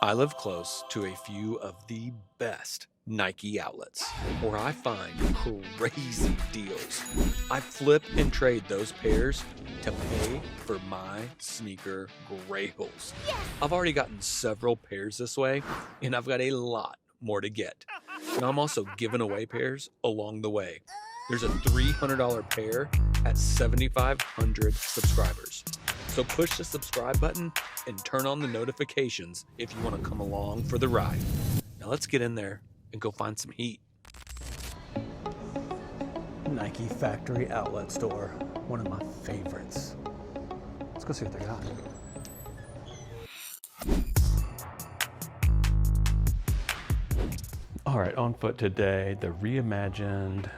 I live close to a few of the best Nike outlets where I find crazy deals. I flip and trade those pairs to pay for my sneaker Grails. I've already gotten several pairs this way, and I've got a lot more to get. And I'm also giving away pairs along the way. There's a $300 pair at 7,500 subscribers. So push the subscribe button and turn on the notifications if you want to come along for the ride. Now let's get in there and go find some heat. Nike factory outlet store, one of my favorites. Let's go see what they got. All right, on foot today, the reimagined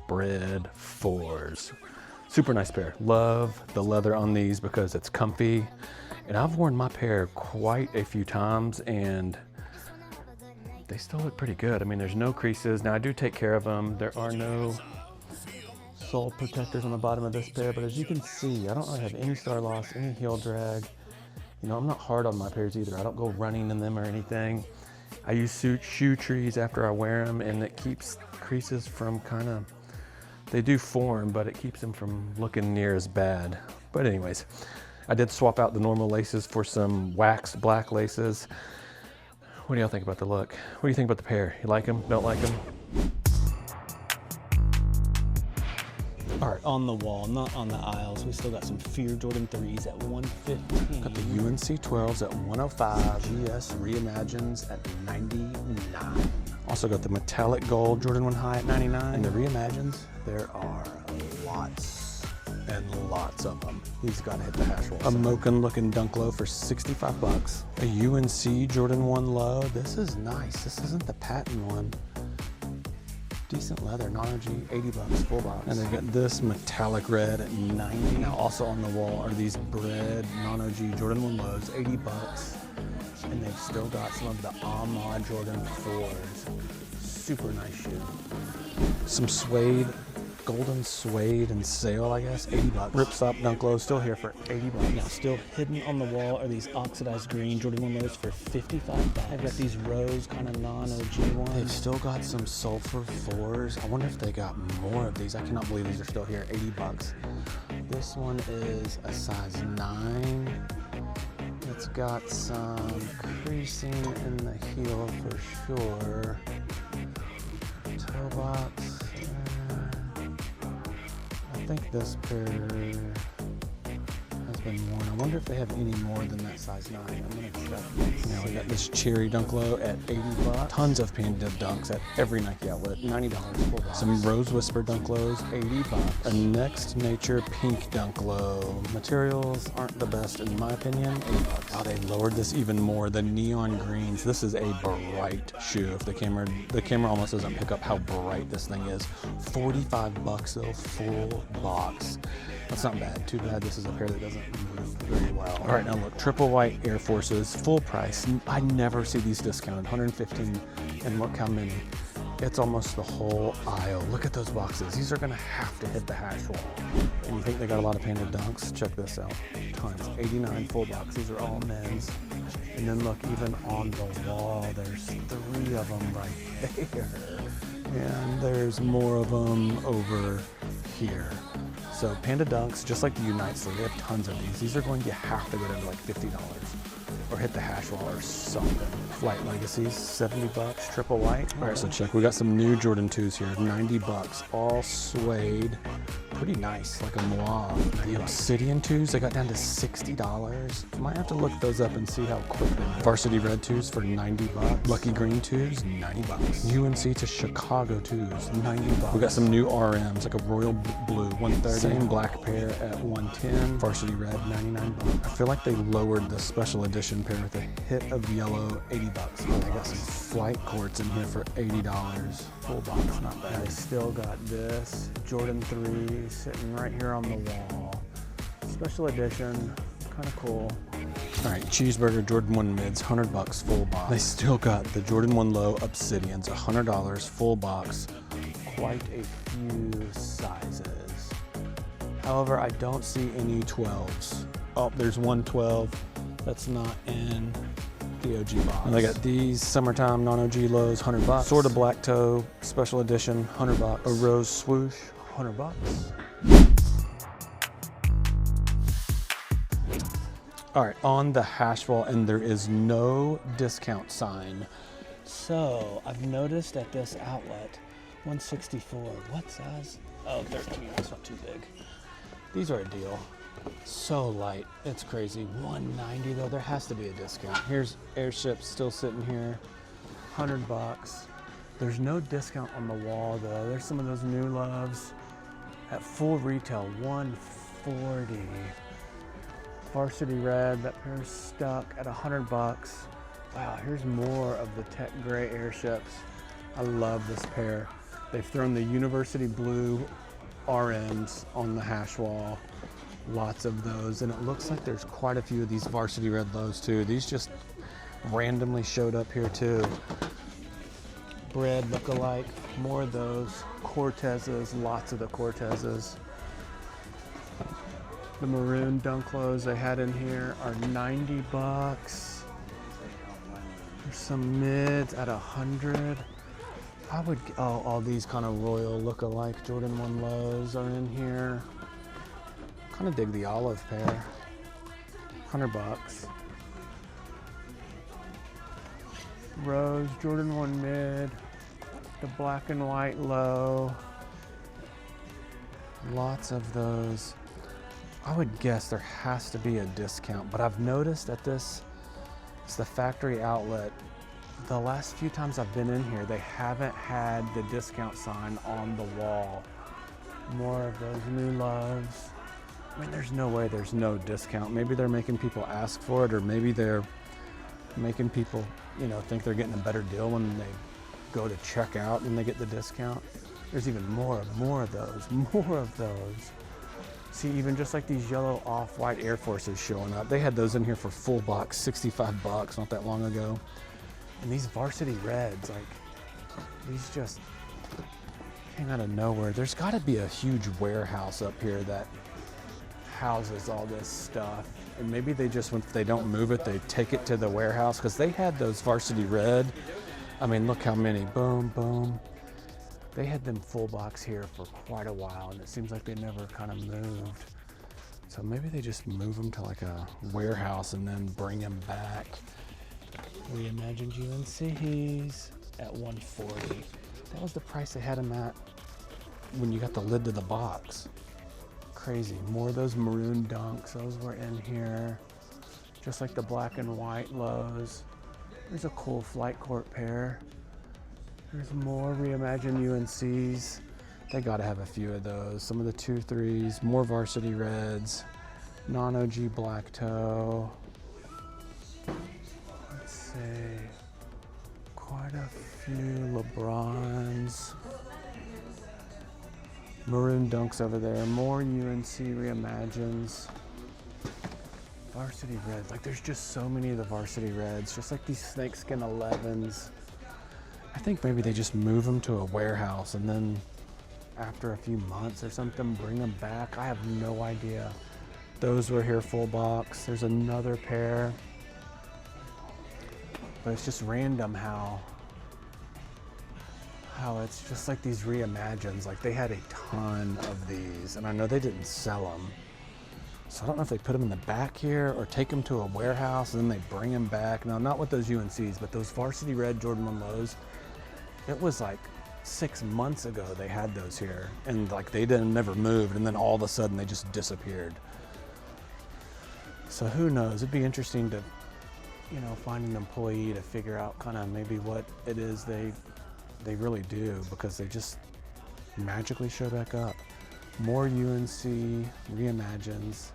Bread 4s. Super nice pair. Love the leather on these because it's comfy. And I've worn my pair quite a few times and they still look pretty good. I mean, there's no creases. Now I do take care of them. There are no sole protectors on the bottom of this pair, but as you can see, I don't really have any star loss, any heel drag. You know, I'm not hard on my pairs either. I don't go running in them or anything. I use shoe trees after I wear them, and it keeps creases from kind of, they do form, but it keeps them from looking near as bad. But anyways, I did swap out the normal laces for some waxed black laces. What do y'all think about the look? What do you think about the pair? You like them? Don't like them? All right, on the wall, not on the aisles. We still got some Fear Jordan 3s at 115. Got the UNC 12s at 105. GS Reimagines at 99. Also got the metallic gold Jordan 1 High at 99. And the Reimagines, there are lots and lots of them. These gotta hit the hash wall. A Mochen looking Dunk Low for 65 bucks. A UNC Jordan 1 Low. This is nice. This isn't the patent one. Decent leather, non-OG, 80 bucks, full box. And they've got this metallic red at 90. Now also on the wall are these Bread non-OG Jordan 1 Lows, 80 bucks. And they've still got some of the Ahmad Jordan 4s. Super nice shoe. Some suede, golden suede and sale, I guess, 80 bucks. Ripstop Dunk Low, still here for 80 bucks. Now still hidden on the wall are these oxidized green Jordan 1 Lows for 55 bucks. I've got these rose kind of non-OG ones. They've still got some sulfur 4s. I wonder if they got more of these. I cannot believe these are still here, 80 bucks. This one is a size 9. It's got some creasing in the heel for sure. Toe box. I think this pair has been worn. I wonder if they have any more than that size 9. I'm gonna check. Now we got this cherry Dunk Low at 80 bucks. Tons of Panda Dunks at every Nike outlet, $90 full box. Some Rose Whisper Dunk Lows, 80 bucks. A Next Nature pink Dunk Low. Materials aren't the best in my opinion, 80 bucks. Oh, they lowered this even more. The neon greens. This is a bright shoe. If the camera almost doesn't pick up how bright this thing is. 45 bucks though, full box. That's not bad. Too bad this is a pair that doesn't move very well. All right, now look, triple white Air Forces, full price. I never see these discounted, 115, and look how many. It's almost the whole aisle. Look at those boxes. These are gonna have to hit the hash wall. And you think they got a lot of Panda Dunks? Check this out, tons, 89 full box. These are all men's. And then look, even on the wall, there's 3 of them right there. And there's more of them over here. So Panda Dunks, just like the Unite store, they have tons of these. These are going to have to go down to like $50 or hit the hash wall or something. Flight Legacies, 70 bucks, triple white. All right, so check, we got some new Jordan 2s here, 90 bucks, all suede. Pretty nice, like a Moab. The Obsidian 2s, they got down to $60. Might have to look those up and see how quick they are. Varsity Red 2s for 90 bucks. Lucky Green 2s, 90 bucks. UNC to Chicago 2s, 90 bucks. We got some new RMs, like a Royal Blue, 130. Same black pair at 110. Varsity Red, 99 bucks. I feel like they lowered the special edition pair with a hit of yellow, 80 bucks. Oh, they got some Flight Courts in here for $80. Full box, not bad. They still got this Jordan 3 sitting right here on the wall. Special edition, kind of cool. All right, Cheeseburger Jordan 1 Mids, 100 bucks, full box. They still got the Jordan 1 Low Obsidians, $100, full box. Quite a few sizes. However, I don't see any 12s. Oh, there's one 12 that's not in the the OG box. And they got these summertime non-OG lows, $100. Sort of black toe, special edition, $100. A rose swoosh, $100. All right, on the hash wall, and there is no discount sign. So I've noticed at this outlet, 164, what size? Oh, 13, that's not too big. These are a deal. So light, it's crazy. 190 though, there has to be a discount. Here's airships still sitting here, $100. There's no discount on the wall though. There's some of those new loves. At full retail, 140. Varsity red, that pair's stuck at $100. Wow, here's more of the tech gray airships. I love this pair. They've thrown the university blue RMs on the hash wall. Lots of those, and it looks like there's quite a few of these varsity red lows too. These just randomly showed up here too. Bread look-alike, more of those. Cortezes, lots of the Cortezes. The maroon dunk lows they had in here are $90. There's some mids at 100. I would, oh, all these kind of royal look-alike Jordan 1 lows are in here. Kind of dig the olive pair, $100. Rose, Jordan 1 mid, the black and white low. Lots of those. I would guess there has to be a discount, but I've noticed that it's the factory outlet. The last few times I've been in here, they haven't had the discount sign on the wall. More of those new loves. I mean, there's no way there's no discount. Maybe they're making people ask for it, or maybe they're making people, you know, think they're getting a better deal when they go to check out and they get the discount. There's even more of those. See, even just like these yellow off-white Air Forces showing up. They had those in here for full box, $65 not that long ago. And these varsity reds, like, these just came out of nowhere. There's gotta be a huge warehouse up here that houses all this stuff. And maybe they just, if they don't move it, they take it to the warehouse, because they had those varsity red. I mean, look how many, boom, boom. They had them full box here for quite a while, and it seems like they never kind of moved. So maybe they just move them to like a warehouse and then bring them back. Reimagined UNC's at 140. That was the price they had them at when you got the lid to the box. Crazy. More of those maroon dunks. Those were in here. Just like the black and white lows. There's a cool flight court pair. There's more reimagined UNC's. They gotta have a few of those. Some of the 2-3s, more varsity reds, non-OG black toe. Let's see, quite a few LeBrons. Maroon dunks over there, more UNC reimagines. Varsity reds, like there's just so many of the varsity reds, just like these snakeskin 11s. I think maybe they just move them to a warehouse and then after a few months or something, bring them back. I have no idea. Those were here full box. There's another pair. But it's just random how it's just like these reimagines. Like they had a ton of these, and I know they didn't sell them. So I don't know if they put them in the back here or take them to a warehouse and then they bring them back. No, not with those UNCs, but those varsity red Jordan 1 lows. It was like 6 months ago they had those here, and like they never moved, and then all of a sudden they just disappeared. So who knows? It'd be interesting to, you know, find an employee to figure out kind of maybe what it is they really do, because they just magically show back up. More UNC reimagines.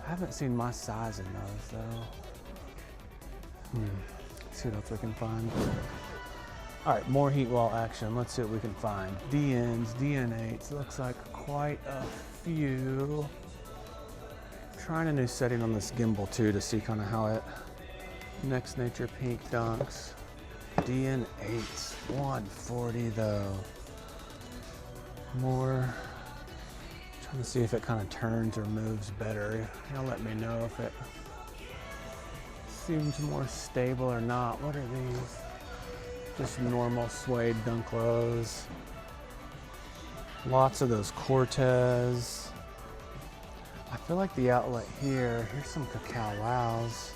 I haven't seen my size in those though. Let's see what else we can find. All right, more heat wall action. Let's see what we can find. DNs, DN8s, looks like quite a few. Trying a new setting on this gimbal too to see kind of how it, Next Nature Pink dunks. DN8s, 140 though. More, trying to see if it kind of turns or moves better. You'll let me know if it seems more stable or not. What are these? Just normal suede dunk lows. Lots of those Cortez. I feel like the outlet here, here's some Cacao Wows.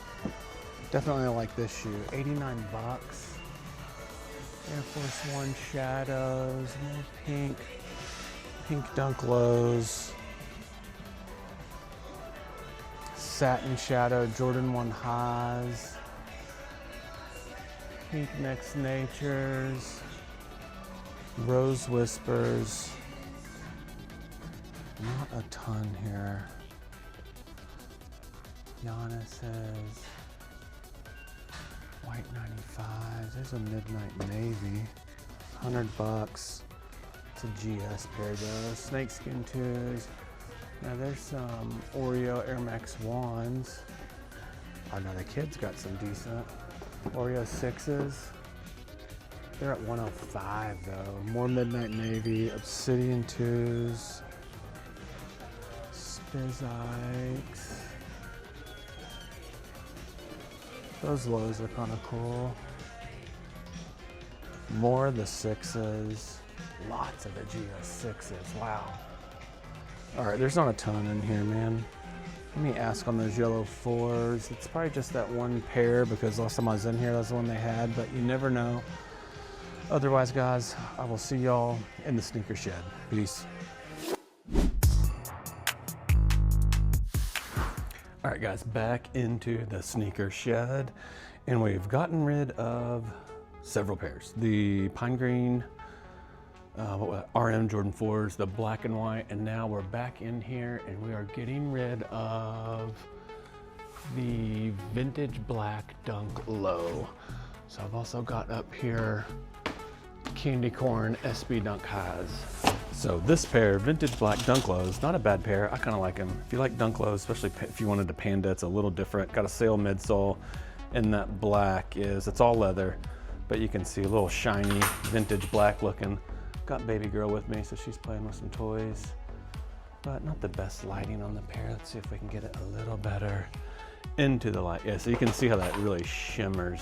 Definitely like this shoe, 89 bucks. Air Force One shadows, more pink dunk lows. Satin shadow, Jordan 1 highs. Pink Mixed Natures. Rose Whispers. Not a ton here. Giannis's. White 95s. There's a Midnight Navy. 100 bucks. It's a GS pair though. Snakeskin 2s. Now there's some Oreo Air Max 1s. Oh no, the kids got some decent. Oreo 6s. They're at 105 though. More Midnight Navy. Obsidian 2s. Spizikes. Those lows are kind of cool. More of the 6s. Lots of the GS 6s. Wow. All right, there's not a ton in here, man. Let me ask on those yellow 4s. It's probably just that one pair because last time I was in here, that's the one they had, but you never know. Otherwise, guys, I will see y'all in the sneaker shed. Peace. All right, guys, back into the sneaker shed, and we've gotten rid of several pairs. The pine green, RM Jordan 4s, the black and white, and now we're back in here and we are getting rid of the vintage black dunk low. So I've also got up here candy corn SB dunk highs. So this pair, vintage black dunk lows, not a bad pair. I kind of like them. If you like dunk lows, especially if you wanted to panda, it's a little different. Got a sail midsole, and that black it's all leather, but you can see a little shiny vintage black looking. Got baby girl with me, so she's playing with some toys, but not the best lighting on the pair. Let's see if we can get it a little better into the light. Yeah, so you can see how that really shimmers.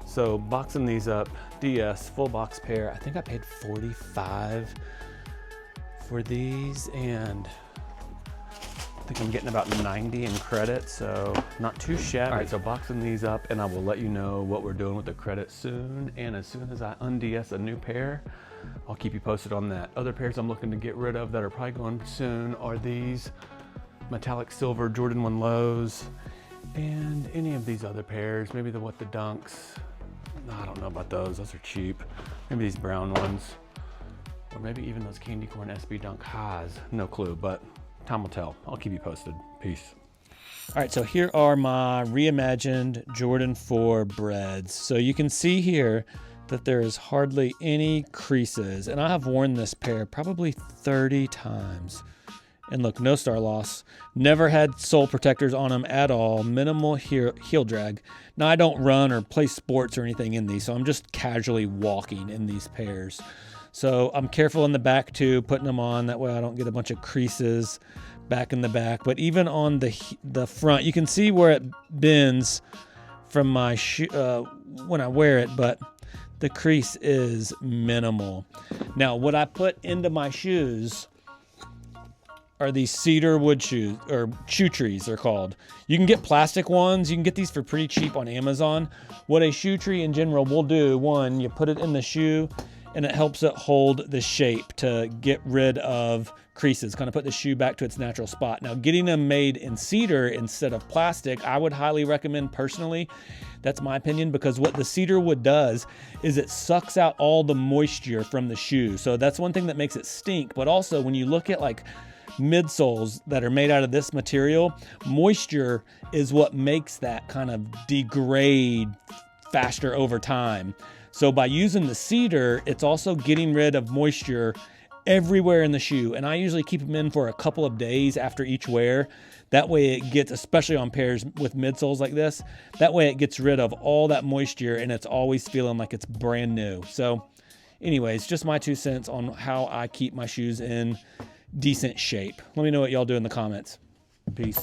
So boxing these up, DS, full box pair. I think I paid $45 for these, and I think I'm getting about 90 in credit, so not too shabby. All right, so boxing these up, and I will let you know what we're doing with the credit soon. And as soon as I unds a new pair, I'll keep you posted on that. Other pairs I'm looking to get rid of that are probably going soon are these metallic silver Jordan 1 lows, and any of these other pairs, maybe the dunks. I don't know about those, those are cheap. Maybe these brown ones, or maybe even those candy corn SB dunk highs, no clue, but time will tell. I'll keep you posted. Peace. All right, so here are my reimagined Jordan 4 breads. So you can see here that there is hardly any creases, and I have worn this pair probably 30 times. And look, no star loss. Never had sole protectors on them at all. Minimal heel drag. Now, I don't run or play sports or anything in these, so I'm just casually walking in these pairs. So I'm careful in the back too, putting them on. That way I don't get a bunch of creases back in the back. But even on the front, you can see where it bends from my shoe when I wear it, but the crease is minimal. Now, what I put into my shoes are these cedar wood shoes, or shoe trees they're called. You can get plastic ones. You can get these for pretty cheap on Amazon. What a shoe tree in general will do, one, you put it in the shoe and it helps it hold the shape to get rid of creases, kind of put the shoe back to its natural spot. Now, getting them made in cedar instead of plastic, I would highly recommend personally. That's my opinion, because what the cedar wood does is it sucks out all the moisture from the shoe. So that's one thing that makes it stink. But also when you look at like midsoles that are made out of this material, moisture is what makes that kind of degrade faster over time. So by using the cedar, it's also getting rid of moisture everywhere in the shoe. And I usually keep them in for a couple of days after each wear. That way it gets, especially on pairs with midsoles like this, that way it gets rid of all that moisture and it's always feeling like it's brand new. So anyways, just my 2 cents on how I keep my shoes in decent shape. Let me know what y'all do in the comments. Peace.